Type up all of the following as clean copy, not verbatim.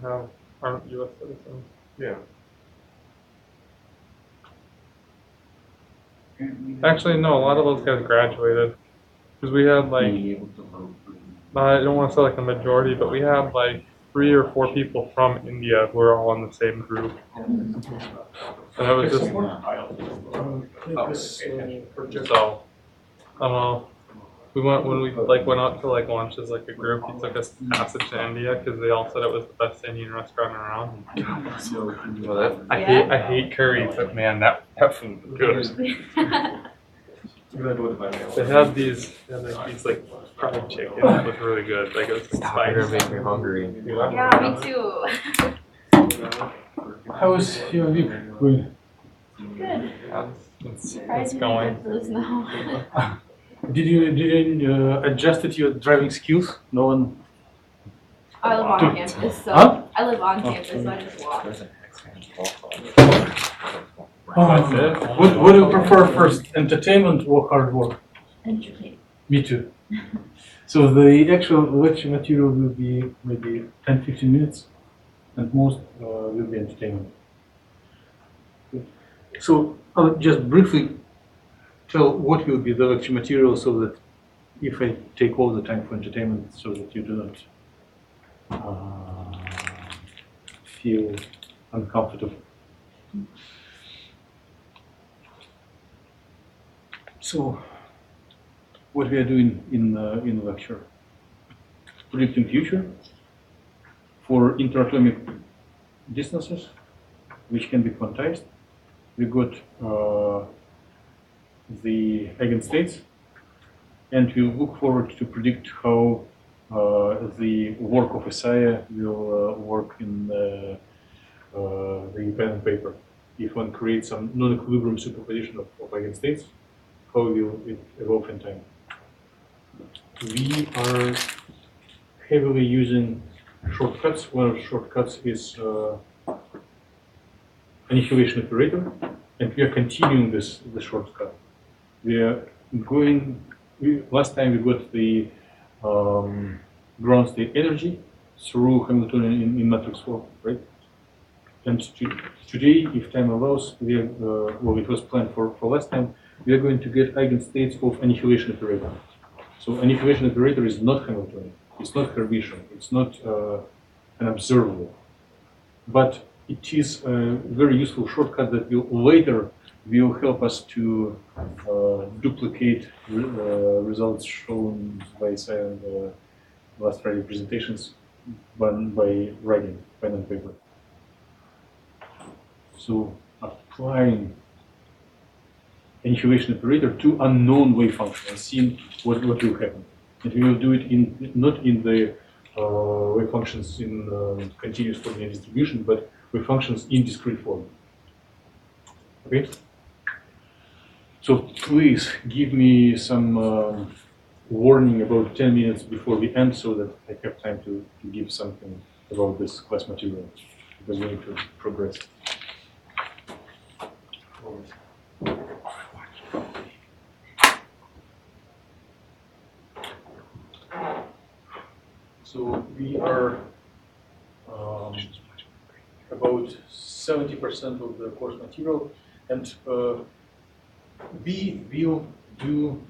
aren't U.S. citizens. Yeah. Actually, no. A lot of those guys graduated because we had like I don't want to say like a majority, but we had like 3 or 4 people from India who were all in the same group, and it was just so I don't know. We went when we went out to like lunch as like a group. He took us passage to India because they all said it was the best Indian restaurant around. I hate curry, but man, that food was good. They had these like fried chicken. It was really good. Like it was like spicy. You're making me hungry. Yeah, me too. How is your week going? Good. It's going. For the snow. Did you adjusted your driving skills? No one. I live on campus, so Huh? I live on campus, so I just walk. What do you prefer first, entertainment or hard work? Entertaining. Me too. So the actual lecture material will be maybe 10-15 minutes, and most will be entertainment. So I'll just briefly tell what will be the lecture material, so that if I take all the time for entertainment, so that you do not feel uncomfortable. So, what we are doing in the lecture? Predicting future for interatomic distances, which can be quantized. We got the eigenstates, and we look forward to predict how the work of Isaiah will work in the pen and paper. If one creates some non-equilibrium superposition of eigenstates, how will it evolve in time? We are heavily using shortcuts. One of the shortcuts is annihilation operator, and we are continuing the shortcut. We are going. Last time we got the ground state energy through Hamiltonian in matrix form, right? And today, if time allows, we are, well, it was planned for last time, we are going to get eigenstates of annihilation operator. So annihilation operator is not Hamiltonian, it's not Hermitian, it's not an observable, but it is a very useful shortcut that will help us to duplicate results shown by Isaiah in the last Friday presentations by writing pen and paper. So applying annihilation operator to unknown wave function and seeing what will happen. And we will do it not in the wave functions in continuous coordinate distribution, but wave functions in discrete form. Okay? So please give me some warning about 10 minutes before we end, so that I have time to give something about this class material, because we need to progress. So we are about 70% of the course material, and we will do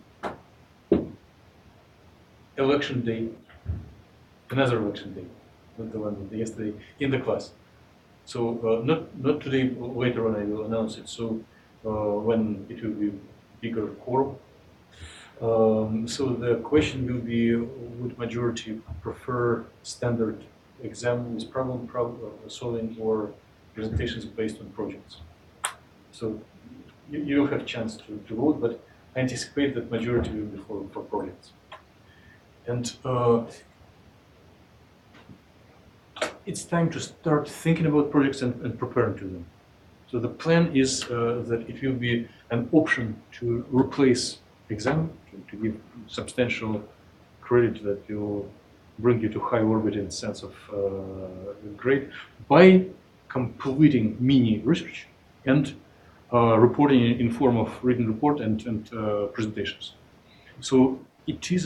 election day, another election day, not the one yesterday, in the class. So not today, later on I will announce it, so when it will be bigger quorum. So the question will be, would majority prefer standard exam with problem solving or presentations based on projects? So you will have chance to vote, but I anticipate that majority will be for projects. And it's time to start thinking about projects and preparing to them. So the plan is that it will be an option to replace exam, to give substantial credit that will bring you to high orbit in the sense of grade, by completing mini research and reporting in form of written report and presentations. So it is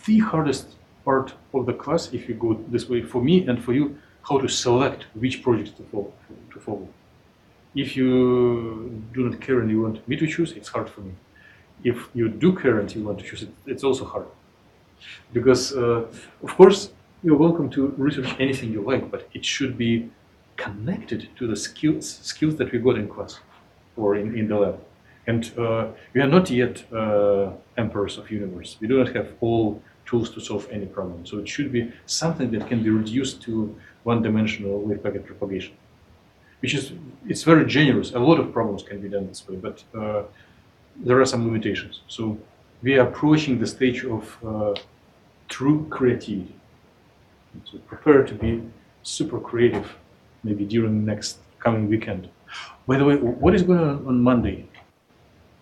the hardest part of the class, if you go this way, for me and for you, how to select which projects to follow. If you do not care and you want me to choose, it's hard for me. If you do care and you want to choose it, it's also hard. Because, of course, you're welcome to research anything you like, but it should be connected to the skills that we got in class or in the lab. And we are not yet emperors of universe. We do not have all tools to solve any problem. So it should be something that can be reduced to one-dimensional wave packet propagation, which is, it's very generous. A lot of problems can be done this way, but there are some limitations. So we are approaching the stage of true creativity. So prepare to be super creative, maybe during next coming weekend. By the way, what is going on Monday?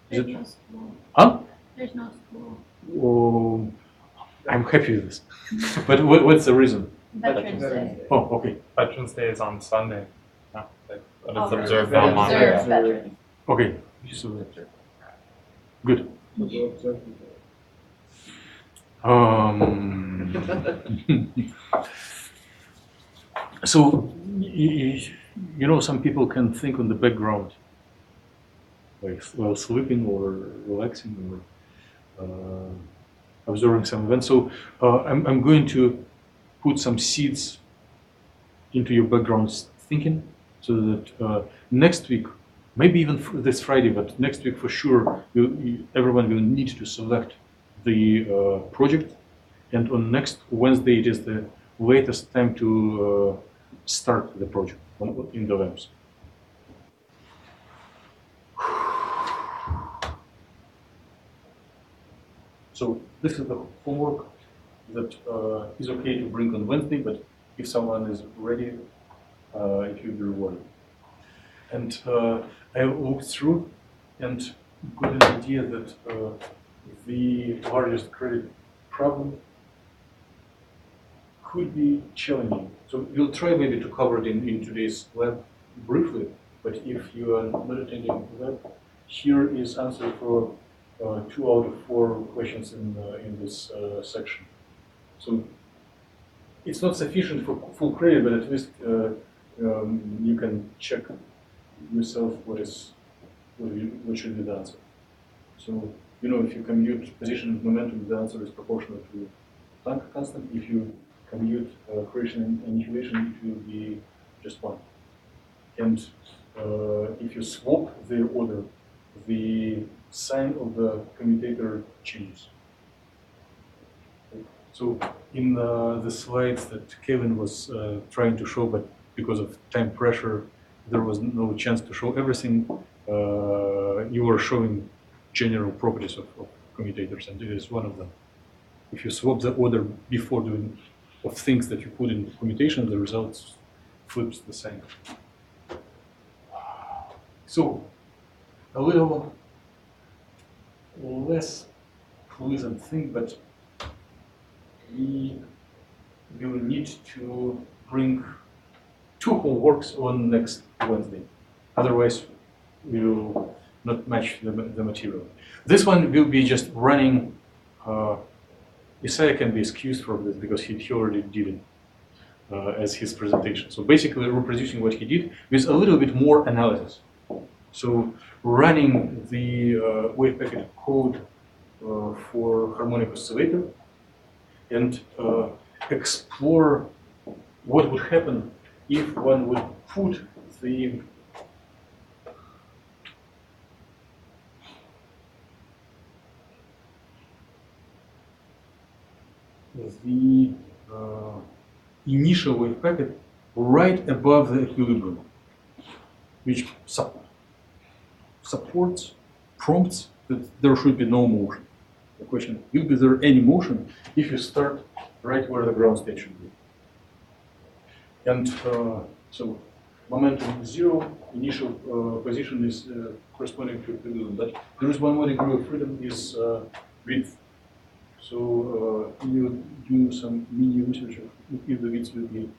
There's no school. Huh? There's no school. Oh, I'm happy with this. But what's the reason? Veterans Day. Oh, okay. Veterans Day is on Sunday. No, but it's Oh, observed they on Monday. observe veterans. Okay. So, good. So, you know, some people can think on the background, like while sleeping or relaxing or observing some events. So I'm going to put some seeds into your background thinking, so that next week, maybe even this Friday, but next week for sure, everyone will need to select the project. And on next Wednesday, it is the latest time to start the project in the labs. So this is the homework that is okay to bring on Wednesday, but if someone is ready, it will be rewarded. And I looked through and got an idea that the largest credit problem could be challenging. So we'll try maybe to cover it in today's lab briefly, but if you are not attending the lab, here is answer for 2 out of 4 questions in this section. So it's not sufficient for full credit, but at least you can check yourself what should be the answer. So, you know, if you compute position and momentum, the answer is proportional to Planck constant. If you compute accretion and annihilation, it will be just 1. And if you swap their order, the sign of the commutator changes. So in the slides that Kevin was trying to show, but because of time pressure, there was no chance to show everything. You were showing general properties of commutators, and it is one of them. If you swap the order before doing of things that you put in commutation, the result flips the sign. So a little less pleasant thing, but we will need to bring 2 homeworks on next Wednesday. Otherwise, we will not match the material. This one will be just running. Isaiah can be excused for this because he already did it as his presentation. So basically reproducing what he did with a little bit more analysis. So running the wave packet code for harmonic oscillator and explore what would happen if one would put the initial wave packet right above the equilibrium, which supports, prompts that there should be no motion. The question, will be there any motion if you start right where the ground state should be? And so momentum is 0, initial position is corresponding to equilibrium, but there is one more degree of freedom is width. So you do some mini research if the width will be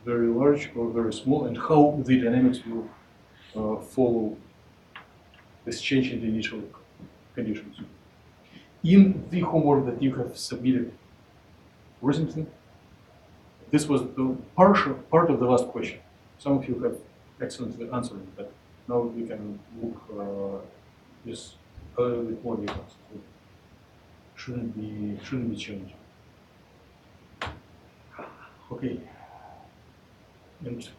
very large or very small, and how the dynamics will follow this change in the initial conditions. In the homework that you have submitted recently. This was the part of the last question. Some of you have excellently answered it, but now we can look this a little bit more details. So shouldn't be changed. Okay. And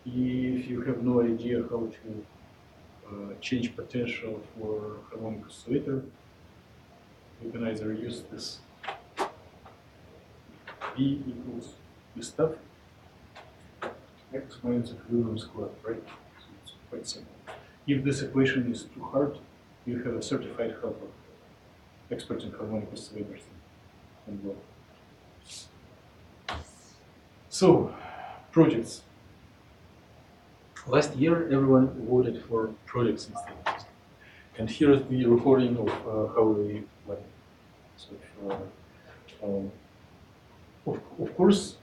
if you have no idea how to change potential for harmonic oscillator, you can either use this V equals this stuff x minus equilibrium squared, right? So it's quite simple. If this equation is too hard, you have a certified helper, expert in harmonic oscillators and well. So, projects. Last year, everyone voted for projects instead. And here is the recording of how we went. So, of course,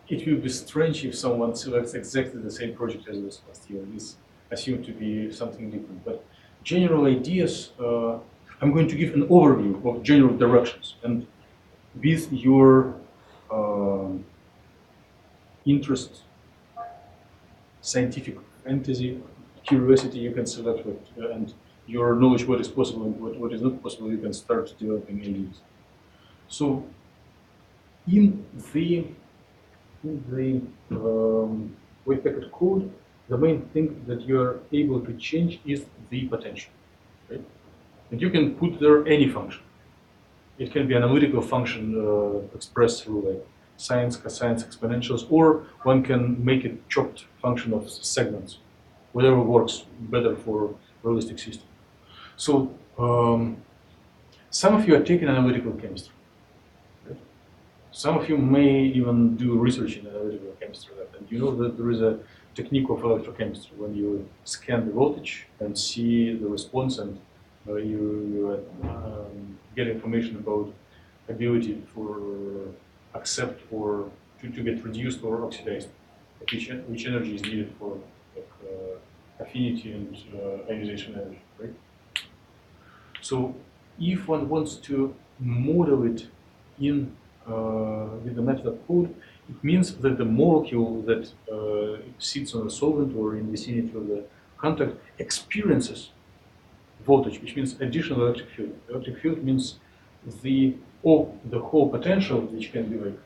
it will be strange if someone selects exactly the same project as this last year. This assumed to be something different. But general ideas, I'm going to give an overview of general directions. And with your interest, scientific fantasy, curiosity, you can select what, and your knowledge what is possible and what is not possible, you can start developing ideas. So, in the weight packet code, the main thing that you are able to change is the potential, right? And you can put there any function. It can be an analytical function expressed through like sines, cosines, exponentials, or one can make it chopped function of segments, whatever works better for realistic system. So some of you are taking analytical chemistry. Right? Some of you may even do research in analytical chemistry, and you know that there is a technique of electrochemistry when you scan the voltage and see the response, and you get information about ability for accept or to get reduced or oxidized, which energy is needed for like, affinity and ionization energy, right? So if one wants to model it in with the method of code, it means that the molecule that sits on the solvent or in the vicinity of the contact experiences voltage, which means additional electric field. Electric field means the whole potential, which can be like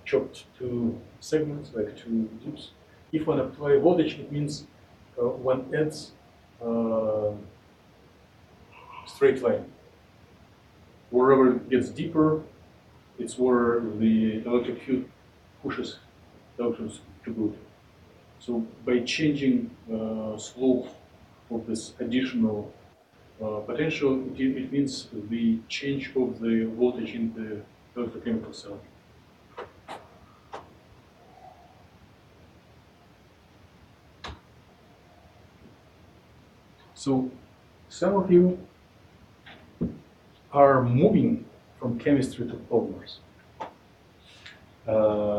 chopped to segments, like to dips. If one apply voltage, it means one adds straight line. Wherever it gets deeper, it's where the electric field pushes electrons to go to. So by changing slope of this additional potential, it means the change of the voltage in the electrochemical cell. So some of you are moving from chemistry to polymers.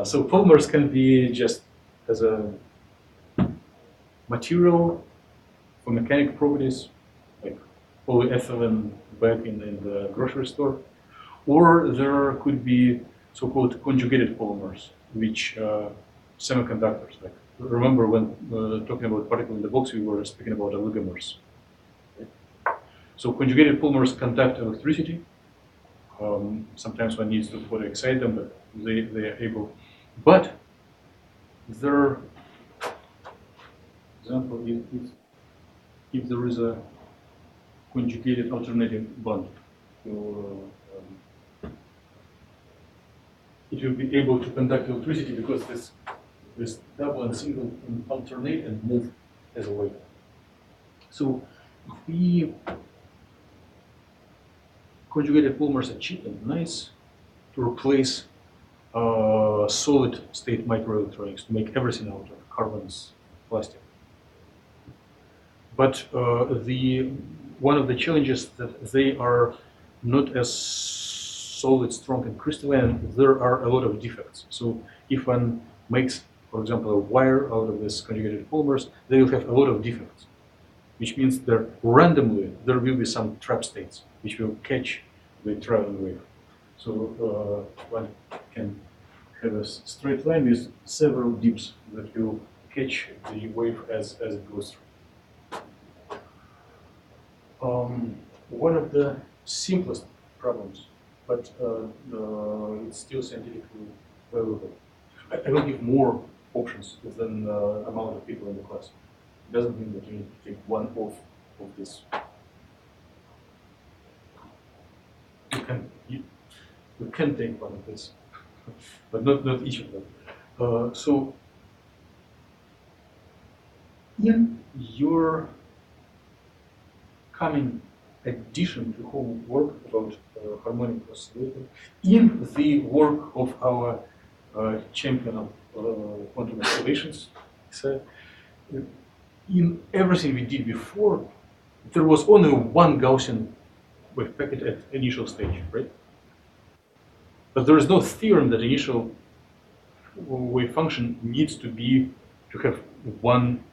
So polymers can be just as a material for mechanical properties, like polyethylene bag in the grocery store, or there could be so-called conjugated polymers, which semiconductors. Like remember when talking about particle in the box, we were speaking about oligomers. Right? So conjugated polymers conduct electricity. Sometimes one needs to photoexcite them, but they are able. But their example is if there is a conjugated alternating bond, it will be able to conduct electricity because this double and single can alternate and move as a wave. So the conjugated polymers are cheap and nice to replace solid state microelectronics, to make everything out of carbons, plastic. But one of the challenges that they are not as solid, strong, and crystalline. There are a lot of defects. So if one makes, for example, a wire out of this conjugated polymers, they will have a lot of defects, which means that randomly there will be some trap states which will catch the traveling wave. So one can have a straight line with several dips that will catch the wave as it goes through. One of the simplest problems, but it's still scientifically valuable. I will give more options than the amount of people in the class. It doesn't mean that you need to take one off of this. You can take one of this, but not each of them. So in your coming addition to homework about harmonic oscillator, in the work of our champion of quantum oscillations, so in everything we did before, there was only one Gaussian wave packet at initial stage, right? But there is no theorem that initial wave function needs to have one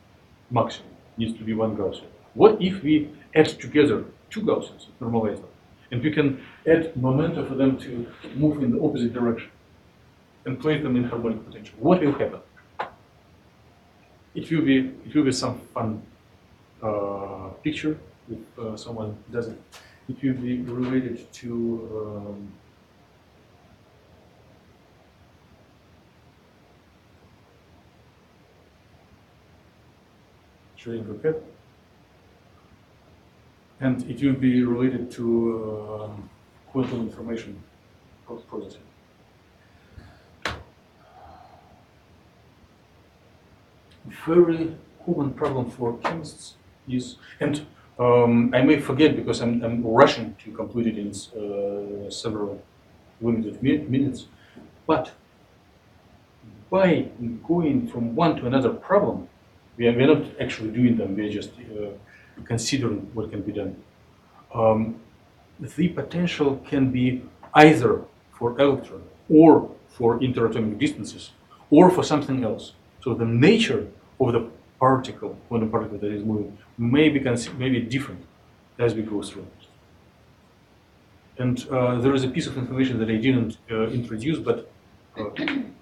maximum, needs to be one Gaussian. What if we add together two Gaussians, normalize them, and we can add momenta for them to move in the opposite direction and place them in harmonic potential? What will happen? It will be some fun picture if someone does it. It will be related to Schrödinger cat, and it will be related to quantum information processing. Very common problem for chemists is, and I may forget because I'm rushing to complete it in several limited minutes, but by going from one to another problem, we are not actually doing them, we are just considering what can be done. The potential can be either for electron or for interatomic distances or for something else. So the nature of the particle, quantum particle that is moving, may be different as we go through. And there is a piece of information that I didn't introduce, but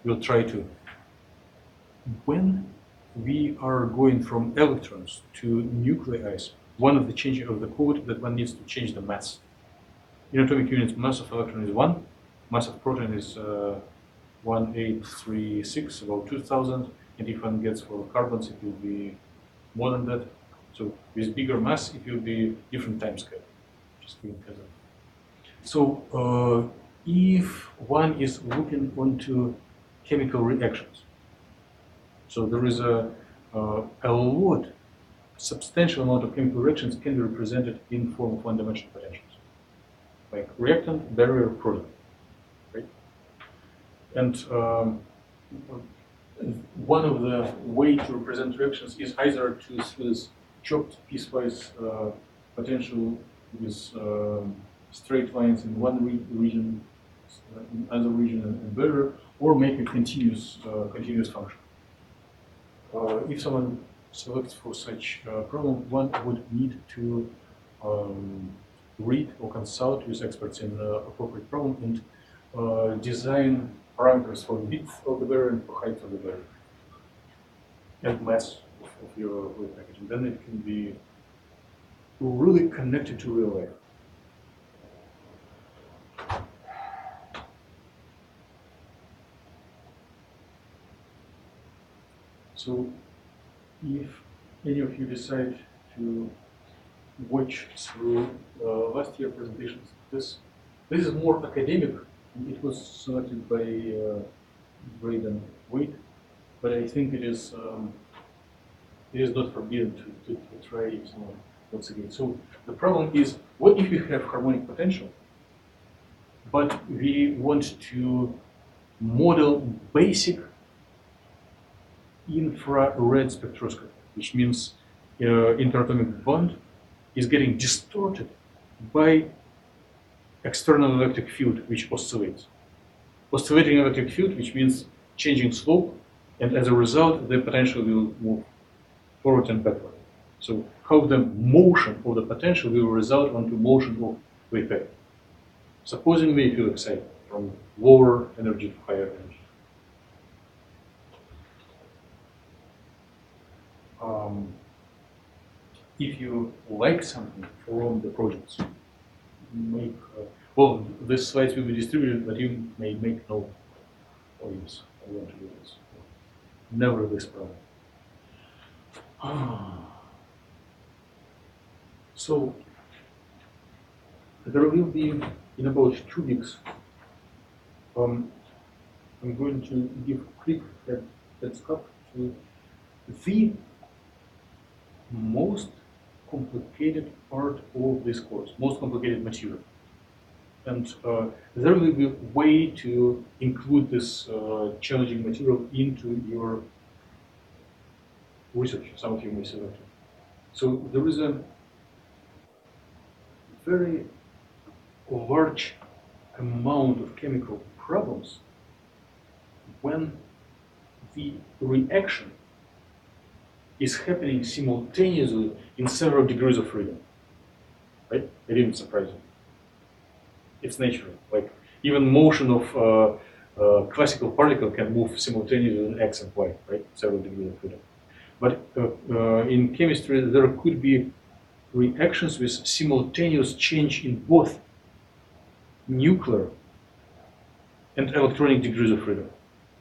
we'll try to. When we are going from electrons to nuclei, one of the changes of the code that one needs to change the mass. In atomic units, mass of electron is 1, mass of proton is 1836, about 2000, and if one gets for carbons, it will be more than that. So with bigger mass, it will be different time scale. Just giving as a. So if one is looking onto chemical reactions, so there is a substantial amount of chemical reactions can be represented in form of one-dimensional potentials, like reactant, barrier, product, right? And one of the way to represent reactions is either to use chopped piecewise potential with straight lines in one region, in other region, and barrier, or make a continuous function. If someone selects for such problem, one would need to read or consult with experts in appropriate problem and design parameters for width of the barrier and for height of the barrier and mass of your wave package. And then it can be really connected to real life. So if any of you decide to watch through last year presentations, this is more academic. It was selected by Braden Wade, but I think it is not forbidden to try it once again. So the problem is, what if we have harmonic potential, but we want to model basic infrared spectroscopy, which means interatomic bond is getting distorted by external electric field which oscillates. Oscillating electric field, which means changing slope, and as a result the potential will move forward and backward. So how the motion of the potential will result onto motion of wave packet. Supposing we feel excited. from lower energy to higher energy. If you like something from the projects, make well, these slides will be distributed, but you may make no. Oh yes, I want to do this. Never this problem. So there will be in about 2 weeks. I'm going to give a quick heads up to the most complicated part of this course, most complicated material. And there will be a way to include this challenging material into your research. Some of you may select it. So there is a very large amount of chemical problems when the reaction is happening simultaneously in several degrees of freedom. Right? It isn't surprising. It's natural. Like even motion of classical particle can move simultaneously in x and y, right? Several degrees of freedom. But in chemistry, there could be reactions with simultaneous change in both nuclear and electronic degrees of freedom,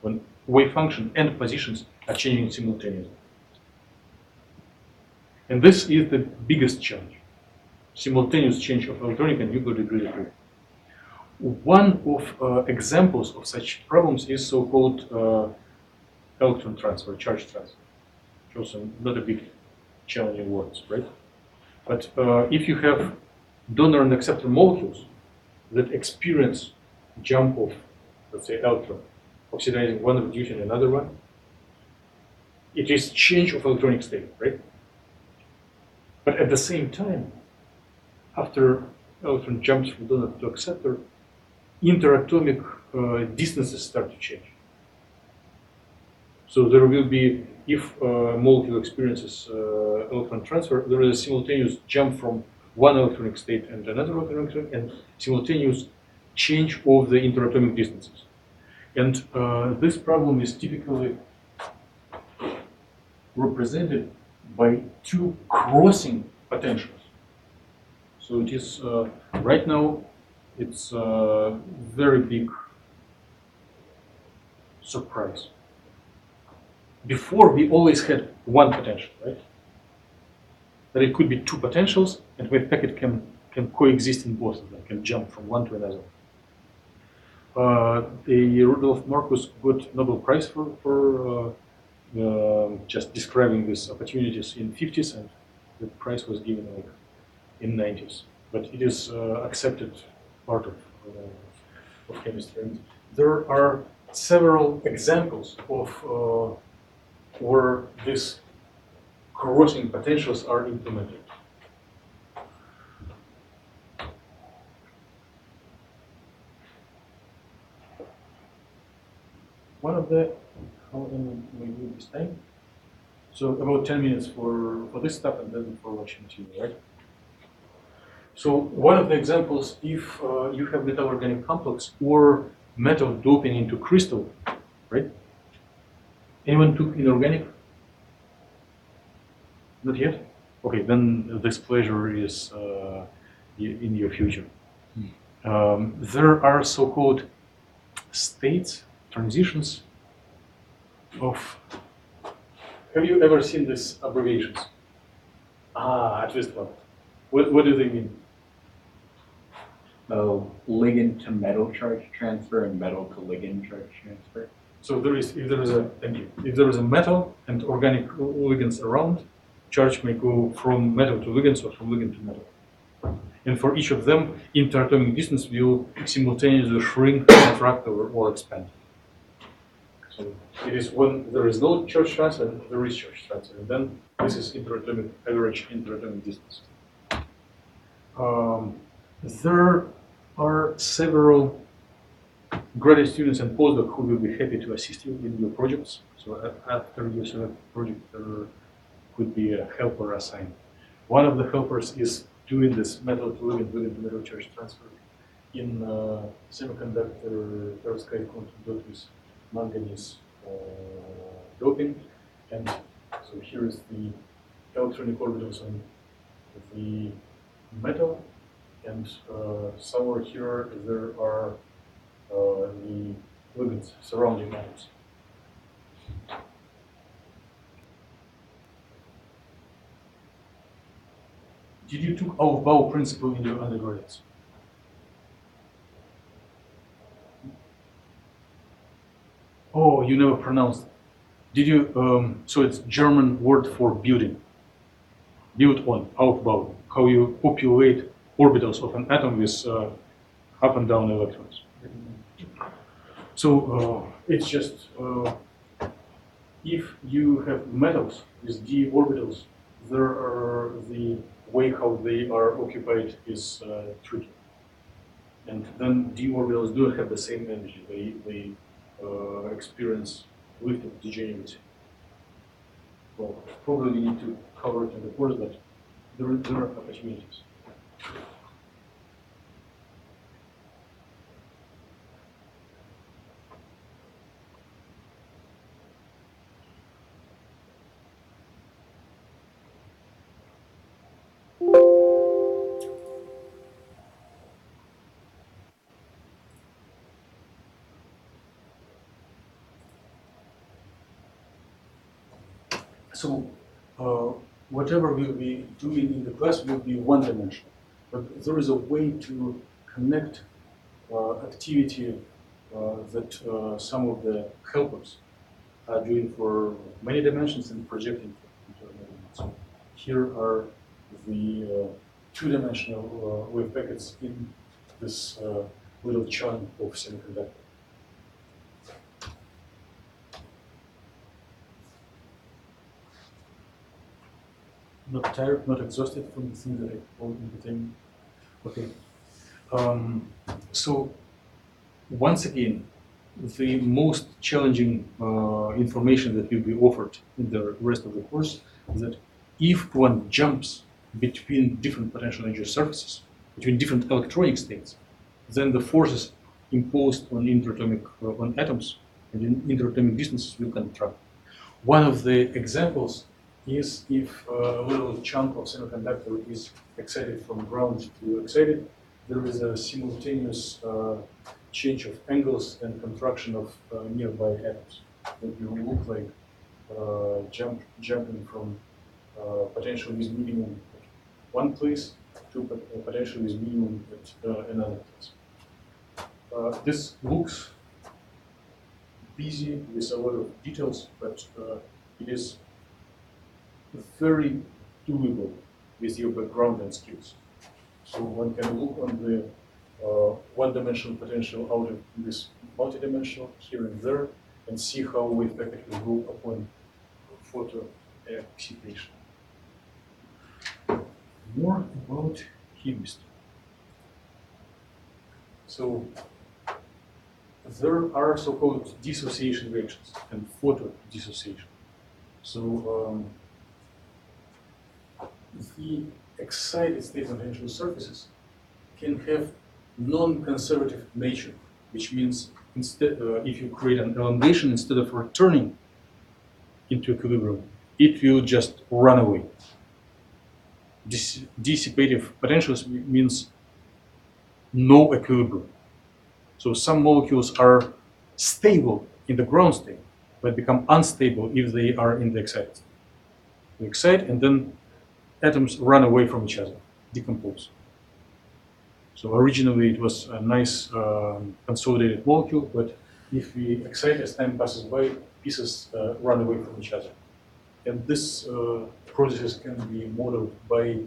when wave function and positions are changing simultaneously. And this is the biggest challenge, simultaneous change of electronic and nuclear degrees of freedom. One of examples of such problems is so-called electron transfer, charge transfer. Also not a big challenging words, right? But if you have donor and acceptor molecules that experience jump of, let's say, electron, oxidizing one, reducing another one, it is change of electronic state, right? But at the same time, after electron jumps from donor to acceptor, interatomic distances start to change. So there will be, if a molecule experiences electron transfer, there is a simultaneous jump from one electronic state and another electronic state, and simultaneous change of the interatomic distances. And this problem is typically represented by two crossing potentials. So it is, right now, it's a very big surprise. Before, we always had one potential, right? But it could be two potentials, and wave packet can coexist in both of them, can jump from one to another. Rudolf Marcus got Nobel Prize for just describing these opportunities in 50s, and the prize was given like in 90s. But it is accepted part of chemistry. And there are several examples of where these crossing potentials are implemented. One of the, how long we do this time? So about 10 minutes for this stuff and then for watching TV, right? So one of the examples, if you have metal organic complex or metal doping into crystal, right? Anyone took inorganic? Not yet? Okay, then this pleasure is in your future. There are so-called states, transitions of, have you ever seen these abbreviations? At least one. What do they mean? Ligand to metal charge transfer and metal to ligand charge transfer. So if there is a metal and organic ligands around, charge may go from metal to ligands or from ligand to metal. And for each of them, interatomic distance will simultaneously shrink, contract, or expand. So it is when there is no charge transfer and there is charge transfer. And then this is average interatomic distance. There are several graduate students and postdocs who will be happy to assist you in your projects. So after you select the project, there could be a helper assigned. One of the helpers is doing this metal to ligand to metal charge transfer. in semiconductor perovskite conductor with manganese doping, and so here is the electronic orbitals on the metal, and somewhere here there are the ligands surrounding atoms. Did you took Aufbau principle in your undergraduates? Oh, you never pronounced it. Did you? So it's German word for building. Build on, Aufbau. How you populate orbitals of an atom with up and down electrons. So it's just if you have metals with d orbitals, there are the way how they are occupied is tricky. And then d orbitals do not have the same energy. They experience lifting degeneracy. Well, probably we need to cover it in the course, but there are opportunities. So whatever we'll be doing in the class will be one-dimensional, but there is a way to connect activity that some of the helpers are doing for many dimensions and projecting into another dimension. So here are the two-dimensional wave packets in this little chunk of semiconductor. Not tired, not exhausted from the thing that I told in the time. Okay. So once again, the most challenging information that will be offered in the rest of the course is that if one jumps between different potential energy surfaces, between different electronic states, then the forces imposed on interatomic on atoms and in interatomic distances will contract. One of the examples is if a little chunk of semiconductor is excited from ground to excited, there is a simultaneous change of angles and contraction of nearby atoms. It will look like jumping from potential with minimum at one place to potential with minimum at another place. This looks busy with a lot of details, but it is very doable with your background and skills. So one can look on the one-dimensional potential out of this multidimensional here and there and see how wave packet will go upon photo excitation. More about chemistry. So there are so-called dissociation reactions and photo dissociation. So the excited state potential surfaces can have non-conservative nature, which means instead, if you create an elongation, instead of returning into equilibrium, it will just run away. Dissipative potentials means no equilibrium. So some molecules are stable in the ground state, but become unstable if they are in the excited state. They excite and then atoms run away from each other, decompose. So originally it was a nice consolidated molecule, but if we excite as time passes by, pieces run away from each other. And this process can be modeled by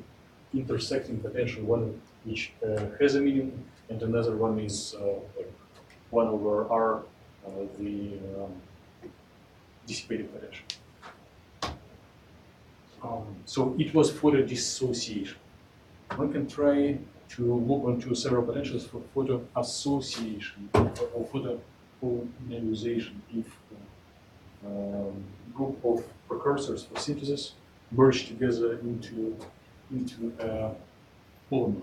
intersecting potential, one which has a minimum and another one is like 1 over R, the dissipated potential. So it was photo dissociation. One can try to look onto several potentials for photo association or photo polarization if group of precursors for synthesis merge together into a polymer.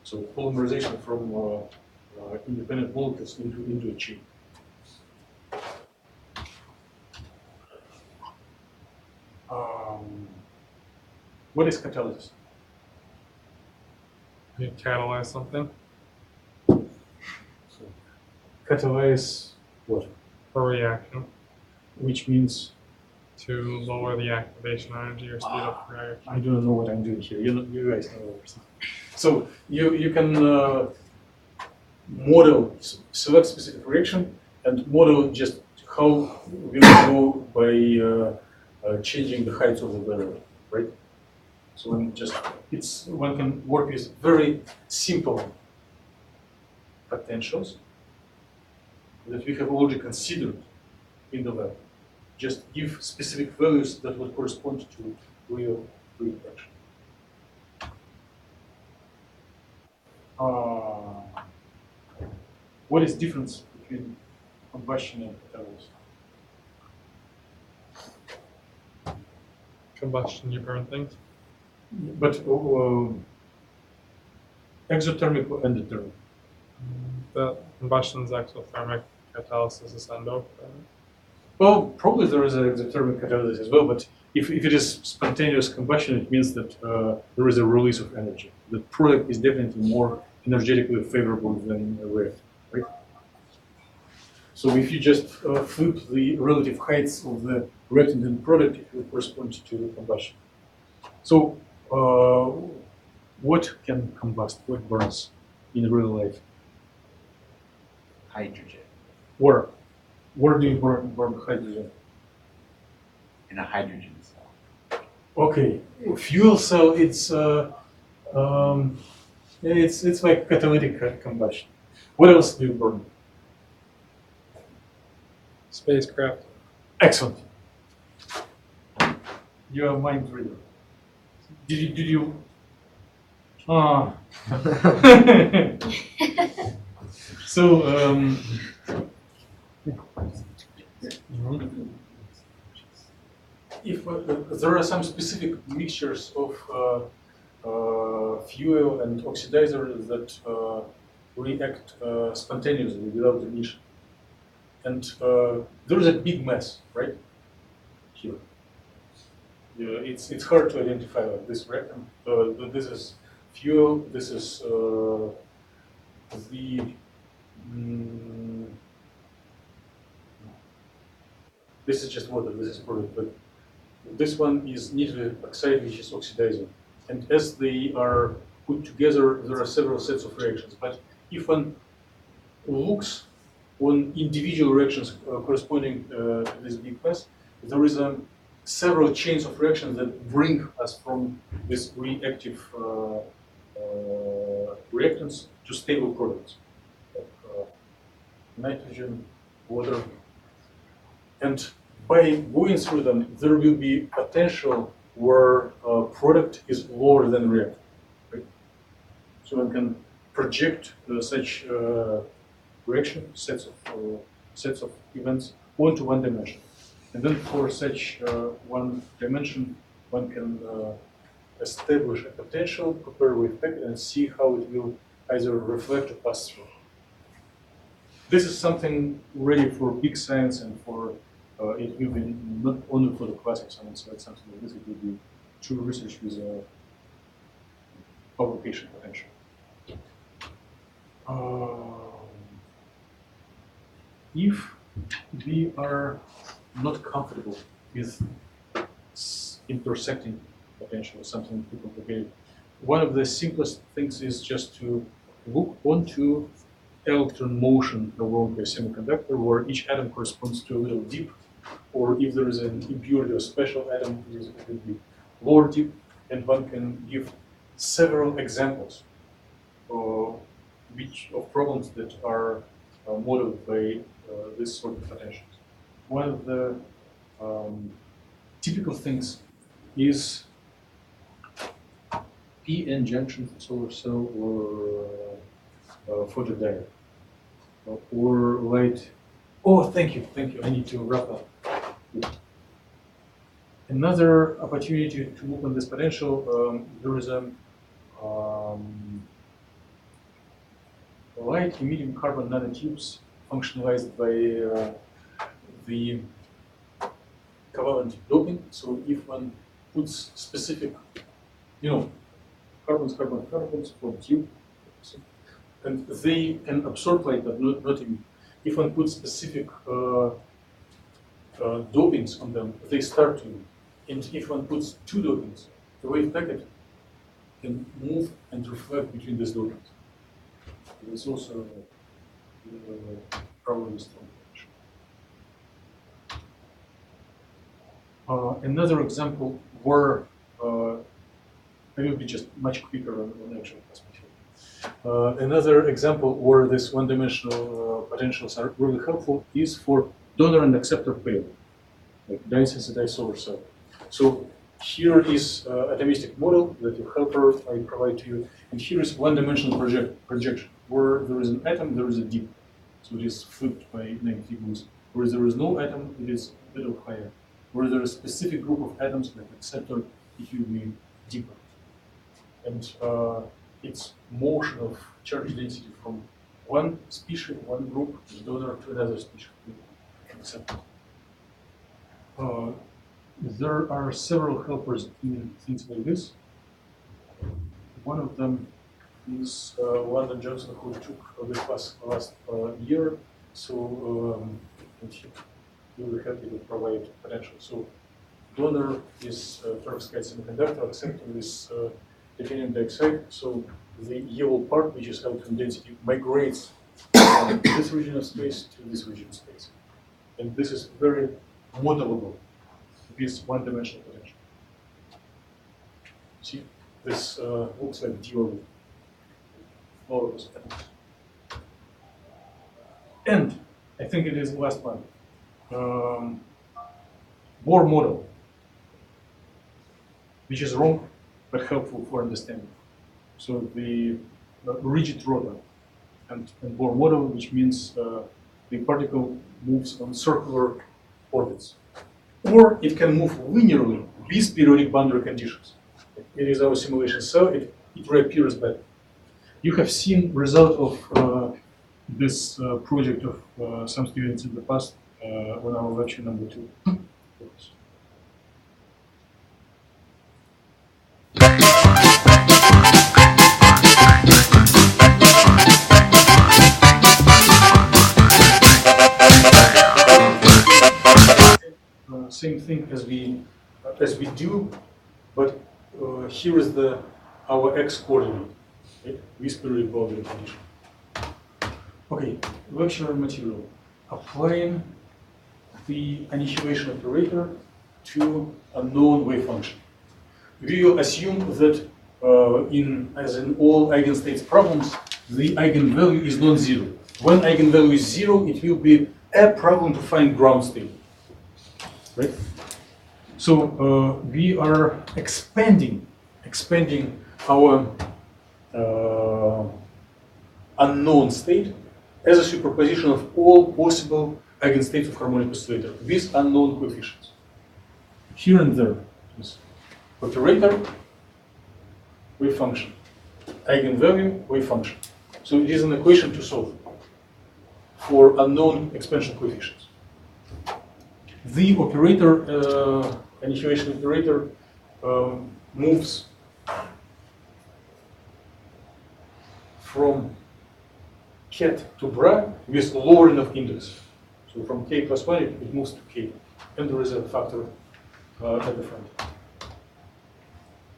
So polymerization from independent molecules into a chain. What is catalysis? You catalyze something. So, catalyze what? A reaction Which means to lower the activation energy or speed up the reaction. I don't know what I'm doing here. You guys know what I'm saying. So you can model, select specific reaction and model just how we will go by changing the height of the barrier, right? So one can work with very simple potentials that we have already considered in the lab. Just give specific values that would correspond to real action. What is difference between combustion and catalysis? Combustion, you burn things. But exothermic or endothermic? The combustion is exothermic, catalysis is endothermic. Well, probably there is an exothermic catalysis as well, but if it is spontaneous combustion, it means that there is a release of energy. The product is definitely more energetically favorable than a reactant, right? So if you just flip the relative heights of the reactant and product, it will correspond to the combustion. So what can combust? What burns in real life? Hydrogen Where? Where do you burn hydrogen? in a hydrogen cell. Okay, fuel cell. It's like catalytic combustion. What else do you burn? Spacecraft. Excellent. You're a mind reader. Did you? Ah. So if there are some specific mixtures of fuel and oxidizers that react spontaneously without ignition, and there is a big mess, right? Here, it's hard to identify like this reactant. This is fuel. This is the this is just water. This is product, but this one is nitric oxide, which is oxidizing. And as they are put together, there are several sets of reactions. But if one looks on individual reactions corresponding to this big mass, there is several chains of reactions that bring us from this reactive reactants to stable products, like nitrogen, water. And by going through them, there will be potential where product is lower than reactant. Right? So one can project such reaction sets of events onto one dimension, and then for such one dimension, one can establish a potential, compare with packet, and see how it will either reflect or pass through. This is something ready for big science and for it will be not only for the classic science, but something like this. It will be true research with a publication potential. If we are not comfortable with intersecting potential or something too complicated, one of the simplest things is just to look onto electron motion along a semiconductor where each atom corresponds to a little dip, or if there is an impurity or special atom, it will be lower dip, and one can give several examples of problems that are modeled by this sort of potentials. One of the typical things is p-n junction for solar cell or photodiode. Or light. Oh, thank you. I need to wrap up. Another opportunity to look on this potential, there is a light emitting carbon nanotubes functionalized by the covalent doping. So if one puts specific, carbons from tube, and they can absorb light but not emit. If one puts specific dopings on them, they start to emit. And if one puts two dopings, the wave packet can move and reflect between these dopings. There's also probably strong connection. Another example where I will be just much quicker on actual perspective. Another example where this one-dimensional potentials are really helpful is for donor and acceptor payload, like dye-sensitized solar cell. So here is atomistic model that your helper I provide to you, and here is one-dimensional projection where there is an atom, there is a dip, so it is flipped by negative degrees. Where there is no atom, it is a bit higher. Where there is a specific group of atoms like acceptor, it will be deeper. And its motion of charge density from one species, one group, donor to another species, acceptor. There are several helpers in things like this. One of them is London Johnson, who took this class last year. So and he will happy to provide potential. So donor is perovskite semiconductor, acceptor is titanium dioxide. So the yellow part, which is electron density, migrates from this region of space to this region of space. And this is very modelable with one-dimensional potential. See, this looks like dual flowers. And I think it is the last one. Bohr model, which is wrong but helpful for understanding. So the rigid rotor and Bohr model, which means the particle moves on circular orbits. Or it can move linearly with periodic boundary conditions. It is our simulation, so it reappears back. You have seen result of this project of some students in the past on our lecture number 2. Same thing as we do, but here is our x coordinate, right? With periodic boundary condition. Okay, lecture material. Applying the annihilation operator to a known wave function. We will assume that as in all eigenstates problems, the eigenvalue is non-zero. When eigenvalue is 0, it will be a problem to find ground state. Right? So we are expanding our unknown state as a superposition of all possible eigenstates of harmonic oscillator with unknown coefficients. Here and there is operator, wave function, eigenvalue, wave function. So it is an equation to solve for unknown expansion coefficients. The operator, annihilation operator, moves from ket to bra with lowering of index. So from k plus 1, it moves to k. And there is a factor at the front.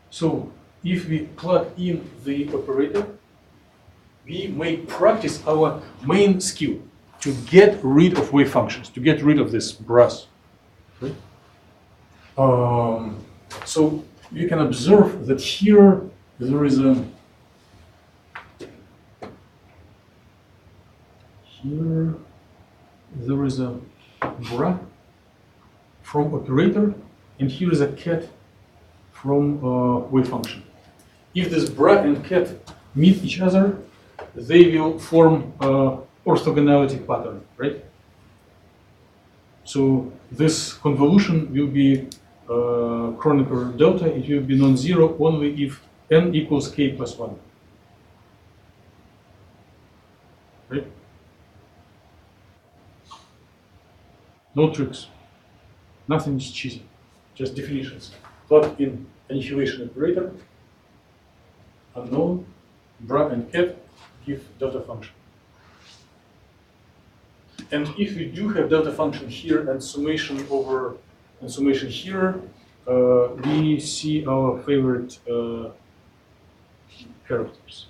So if we plug in the operator, we may practice our main skill to get rid of wave functions, to get rid of this brass. Right? So you can observe that here there is a bra from operator, and here is a ket from wave function. If this bra and ket meet each other, they will form orthogonality pattern, right? So this convolution will be Kronecker delta. It will be non-zero only if n equals k plus 1. right? No tricks. Nothing is cheesy. Just definitions. Plug in annihilation operator, unknown, bra and cat, give delta function. And if we do have delta function here and summation over and summation here, we see our favorite characters.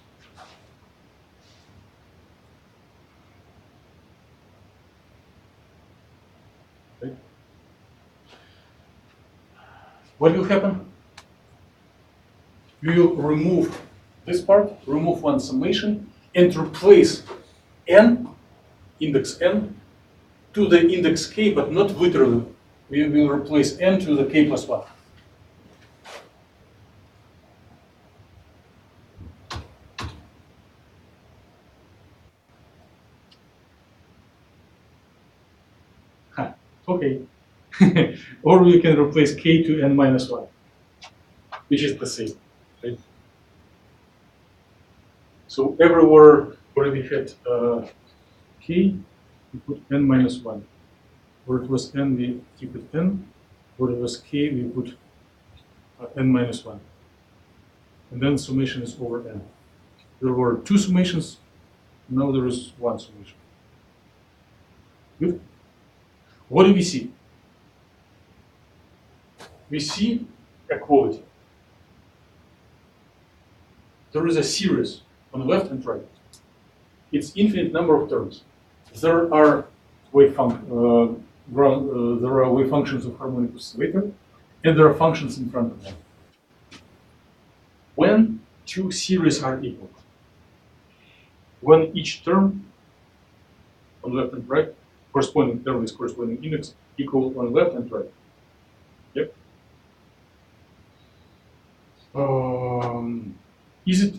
Right? What will happen? We will remove this part, remove one summation, and replace n, index n, to the index k, but not literally. We will replace n to the k plus 1. Huh. Okay. Or we can replace k to n minus 1, which is the same. Right? So everywhere where we had k, we put n minus 1. Where it was n, we keep it n. Where it was k, we put n minus 1. And then summation is over n. There were two summations, now there is one summation. Good? What do we see? We see equality. There is a series on the left and right. It's infinite number of terms. There are wave functions of harmonic oscillator, and there are functions in front of them. When two series are equal, when each term on left and right, corresponding term is corresponding index, equal on left and right. Yep. Is it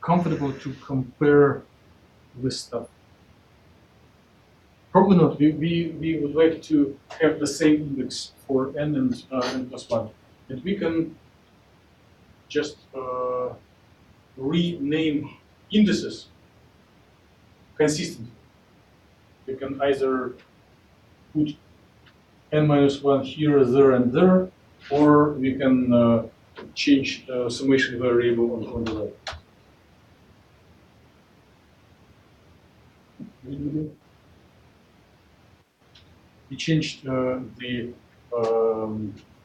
comfortable to compare this stuff? Probably not. We would like to have the same index for n and n plus 1. And we can just rename indices consistently. We can either put n minus 1 here, there, and there, or we can change the summation variable on the right. We changed the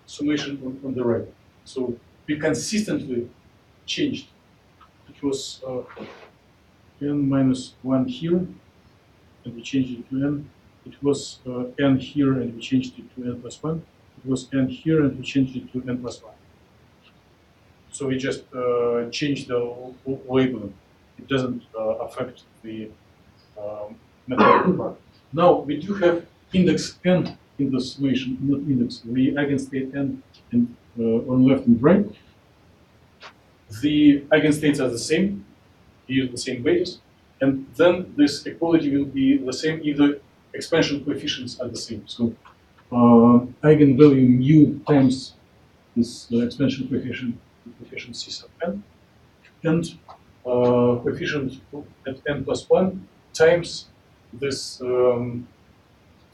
summation on the right. So we consistently changed. It was n minus 1 here, and we changed it to n. It was n here, and we changed it to n plus 1. It was n here, and we changed it to n plus 1. So we just changed the labeling. It doesn't affect the mathematical part. Now we do have index n in the summation, not index, the eigenstate n and, on left and right. The eigenstates are the same, we use the same basis, and then this equality will be the same if the expansion coefficients are the same. So eigenvalue mu times this expansion coefficient C sub n, and coefficient at n plus 1 times this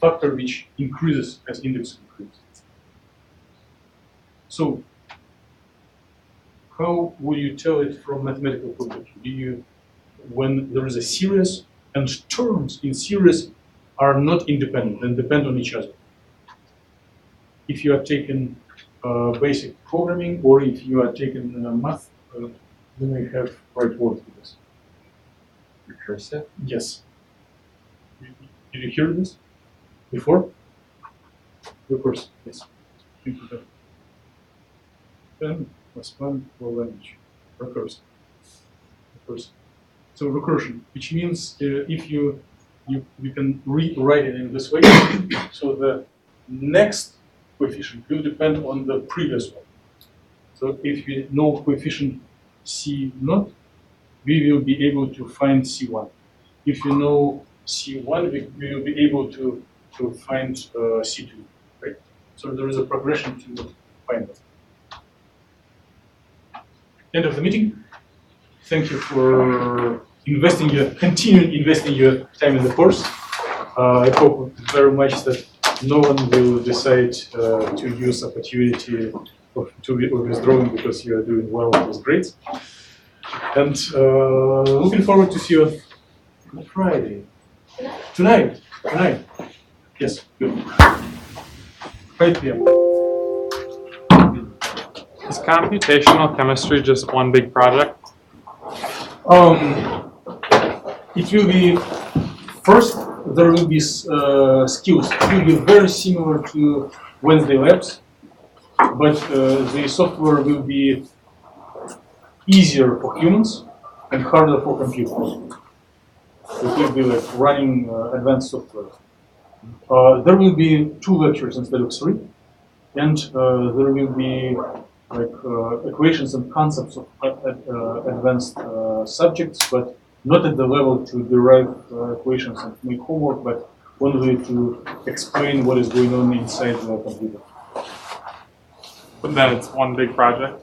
factor which increases as index increases. So how would you tell it from mathematical point of view? Do you, when there is a series and terms in series are not independent and depend on each other? If you are taking basic programming, or if you are taking math, you may have right word for this. Recursive? Yes. Did you hear this before? Recursive, yes. Think of that. 10 plus 1 for language. Recursive. Recursive. So recursion, which means if you can rewrite it in this way, so the next coefficient will depend on the previous one. So if you know coefficient C0, we will be able to find C1. If you know C1, we will be able to find C2, right? So there is a progression to find that. End of the meeting. Thank you for continue investing your time in the course. I hope very much that no one will decide to use opportunity to withdrawing because you are doing well with grades. And looking forward to see you on Friday. Tonight. Yes, good. 5 p.m. Is computational chemistry just one big project? It will be first. There will be skills. It will be very similar to Wednesday labs, but the software will be easier for humans and harder for computers. It will be like running advanced software. There will be 2 lectures instead of 3, and there will be like equations and concepts of advanced subjects, but not at the level to derive equations and make homework, but only to explain what is going on inside the computer. But then it's one big project.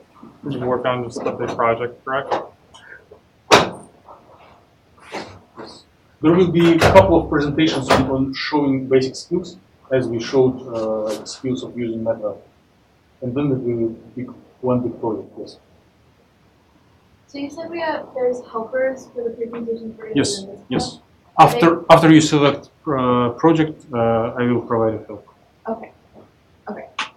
You work on just a big project, correct? There will be a couple of presentations on showing basic skills, as we showed skills of using MATLAB. And then it will be one big project, yes. So you said there's helpers for the presentation for Yes, this yes. class? After you select project, I will provide a help. Okay.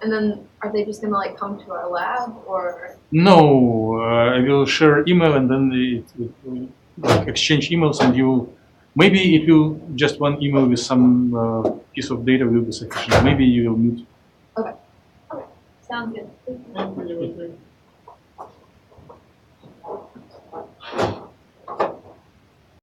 And then are they just gonna like come to our lab or? No, I will share email and then it will like exchange emails and maybe it will just one email with some piece of data will be sufficient. Maybe you will meet. Okay. Sounds good. Thank you.